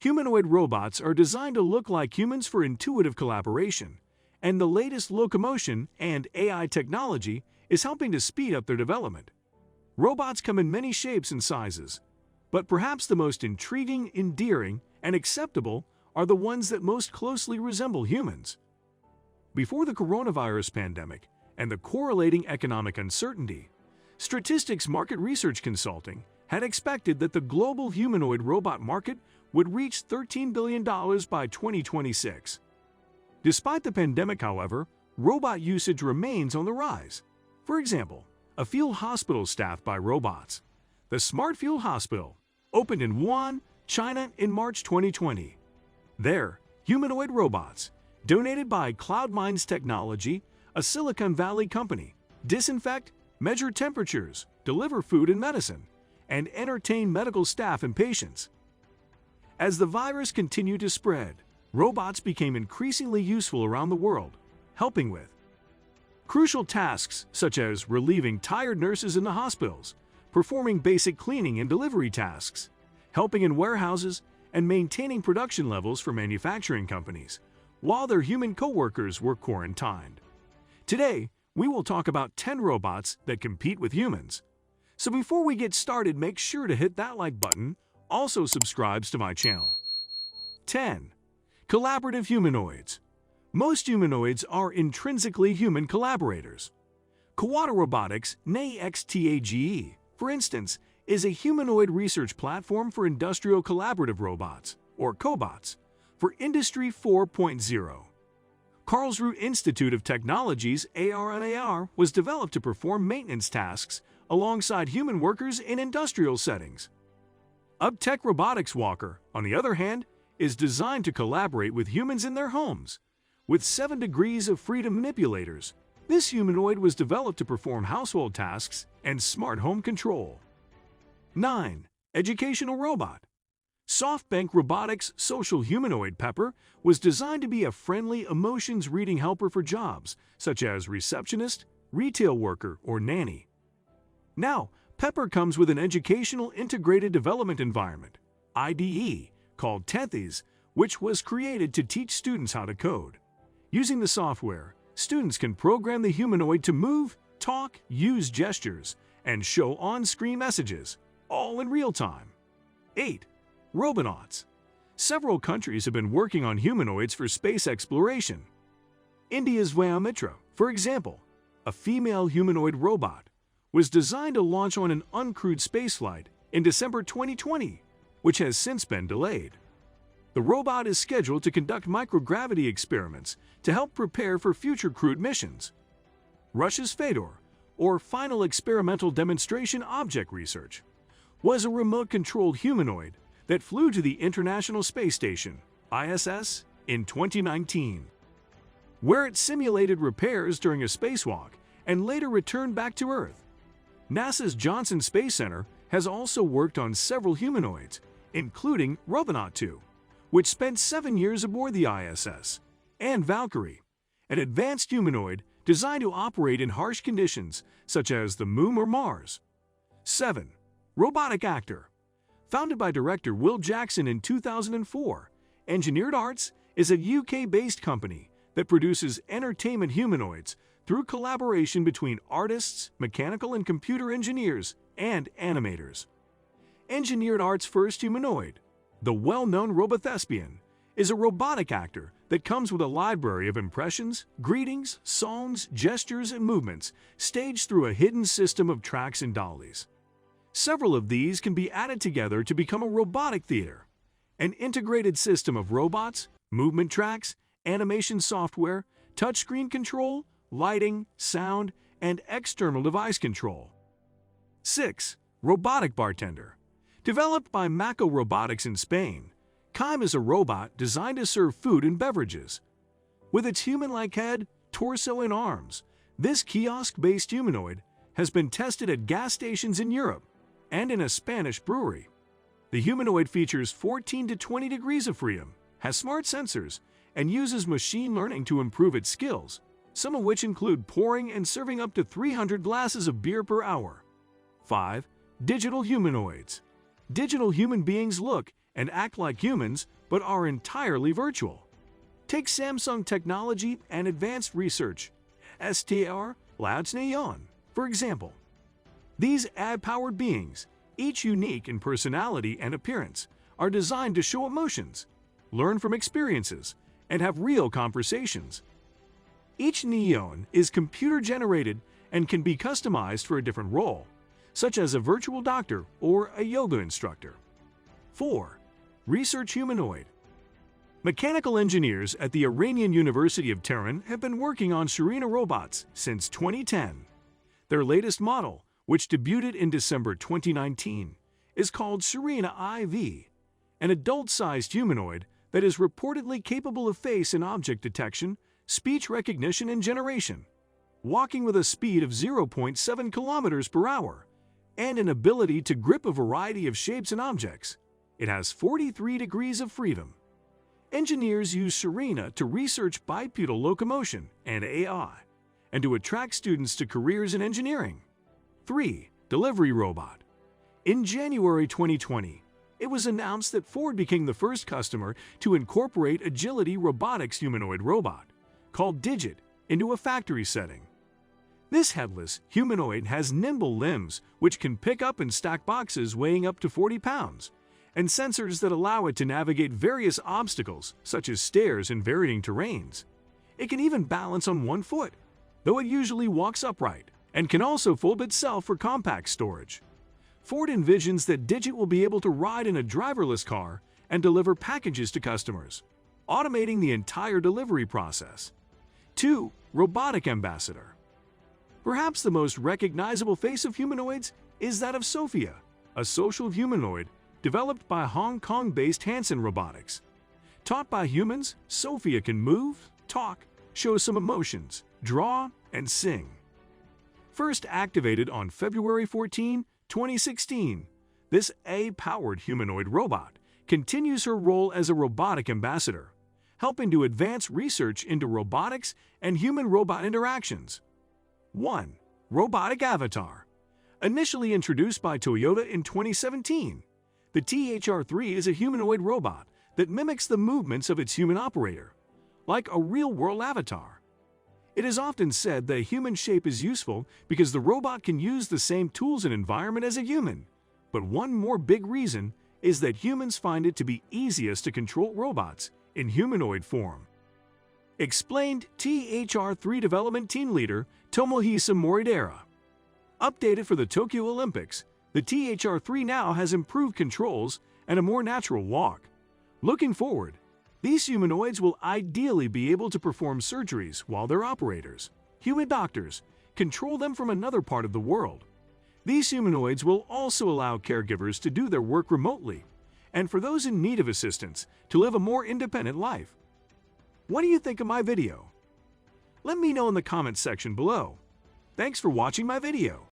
Humanoid robots are designed to look like humans for intuitive collaboration, and the latest locomotion and AI technology is helping to speed up their development. Robots come in many shapes and sizes, but perhaps the most intriguing, endearing, and acceptable are the ones that most closely resemble humans. Before the coronavirus pandemic and the correlating economic uncertainty, Statistics Market Research Consulting had expected that the global humanoid robot market would reach $13 billion by 2026. Despite the pandemic, however, robot usage remains on the rise. For example, a field hospital staffed by robots. The Smart Field Hospital opened in Wuhan, China in March 2020. There, humanoid robots, donated by CloudMinds Technology, a Silicon Valley company, disinfect, measure temperatures, deliver food and medicine, and entertain medical staff and patients. As the virus continued to spread, robots became increasingly useful around the world, helping with crucial tasks such as relieving tired nurses in the hospitals, performing basic cleaning and delivery tasks, helping in warehouses, and maintaining production levels for manufacturing companies, while their human coworkers were quarantined. Today, we will talk about 10 robots that compete with humans. So before we get started, make sure to hit that like button, also subscribes to my channel. 10. Collaborative humanoids. Most humanoids are intrinsically human collaborators. Kawada Robotics, nay XTAGE, for instance, is a humanoid research platform for industrial collaborative robots, or cobots, for Industry 4.0. Karlsruhe Institute of Technology's AR was developed to perform maintenance tasks alongside human workers in industrial settings. UpTech Robotics Walker, on the other hand, is designed to collaborate with humans in their homes. With 7 degrees of freedom manipulators, this humanoid was developed to perform household tasks and smart home control. 9. Educational Robot. SoftBank Robotics' social humanoid Pepper was designed to be a friendly emotions-reading helper for jobs such as receptionist, retail worker, or nanny. Now, Pepper comes with an educational integrated development environment, IDE, called Tethys, which was created to teach students how to code. Using the software, students can program the humanoid to move, talk, use gestures, and show on-screen messages, all in real time. 8. Robonauts. Several countries have been working on humanoids for space exploration. India's Vyomitra, for example, a female humanoid robot, was designed to launch on an uncrewed spaceflight in December 2020, which has since been delayed. The robot is scheduled to conduct microgravity experiments to help prepare for future crewed missions. Russia's Fedor, or Final Experimental Demonstration Object Research, was a remote-controlled humanoid that flew to the International Space Station, ISS, in 2019, where it simulated repairs during a spacewalk and later returned back to Earth. NASA's Johnson Space Center has also worked on several humanoids, including Robonaut 2, which spent 7 years aboard the ISS, and Valkyrie, an advanced humanoid designed to operate in harsh conditions such as the Moon or Mars. 7. Robotic Actor. Founded by director Will Jackson in 2004, Engineered Arts is a UK-based company that produces entertainment humanoids through collaboration between artists, mechanical and computer engineers, and animators. Engineered Arts' first humanoid, the well-known Robothespian, is a robotic actor that comes with a library of impressions, greetings, songs, gestures, and movements staged through a hidden system of tracks and dollies. Several of these can be added together to become a robotic theater, an integrated system of robots, movement tracks, animation software, touchscreen control, lighting, sound, and external device control. 6. Robotic Bartender. Developed by Mako Robotics in Spain, Kime is a robot designed to serve food and beverages. With its human-like head, torso, and arms, this kiosk-based humanoid has been tested at gas stations in Europe and in a Spanish brewery. The humanoid features 14 to 20 degrees of freedom, has smart sensors, and uses machine learning to improve its skills, some of which include pouring and serving up to 300 glasses of beer per hour. 5. Digital Humanoids. Digital human beings look and act like humans but are entirely virtual. Take Samsung Technology and Advanced Research, STR Labs Neon, for example. These AI-powered beings, each unique in personality and appearance, are designed to show emotions, learn from experiences, and have real conversations. Each Neon is computer-generated and can be customized for a different role, such as a virtual doctor or a yoga instructor. 4. Research Humanoid. Mechanical engineers at the Iranian University of Tehran have been working on Serena robots since 2010. Their latest model, which debuted in December 2019, is called Serena IV, an adult-sized humanoid that is reportedly capable of face and object detection, speech recognition, and generation, walking with a speed of 0.7 kilometers per hour, and an ability to grip a variety of shapes and objects. It has 43 degrees of freedom. Engineers use Serena to research bipedal locomotion and AI, and to attract students to careers in engineering. 3. Delivery Robot. In January 2020, it was announced that Ford became the first customer to incorporate agility robotics humanoid robot, called Digit, into a factory setting. This headless humanoid has nimble limbs which can pick up and stack boxes weighing up to 40 pounds, and sensors that allow it to navigate various obstacles, such as stairs and varying terrains. It can even balance on one foot, though it usually walks upright, and can also fold itself for compact storage. Ford envisions that Digit will be able to ride in a driverless car and deliver packages to customers, automating the entire delivery process. 2. Robotic Ambassador. Perhaps the most recognizable face of humanoids is that of Sophia, a social humanoid developed by Hong Kong-based Hanson Robotics. Taught by humans, Sophia can move, talk, show some emotions, draw, and sing. First activated on February 14, 2016, this AI-powered humanoid robot continues her role as a robotic ambassador, helping to advance research into robotics and human-robot interactions. 1. Robotic Avatar. Initially introduced by Toyota in 2017, the THR-3 is a humanoid robot that mimics the movements of its human operator, like a real-world avatar. It is often said that a human shape is useful because the robot can use the same tools and environment as a human. But one more big reason is that humans find it to be easiest to control robots in humanoid form. Explained THR-3 development team leader Tomohisa Moridera. Updated for the Tokyo Olympics, the THR-3 now has improved controls and a more natural walk. Looking forward, these humanoids will ideally be able to perform surgeries while their operators, human doctors, control them from another part of the world. These humanoids will also allow caregivers to do their work remotely, and for those in need of assistance to live a more independent life. What do you think of my video? Let me know in the comments section below. Thanks for watching my video.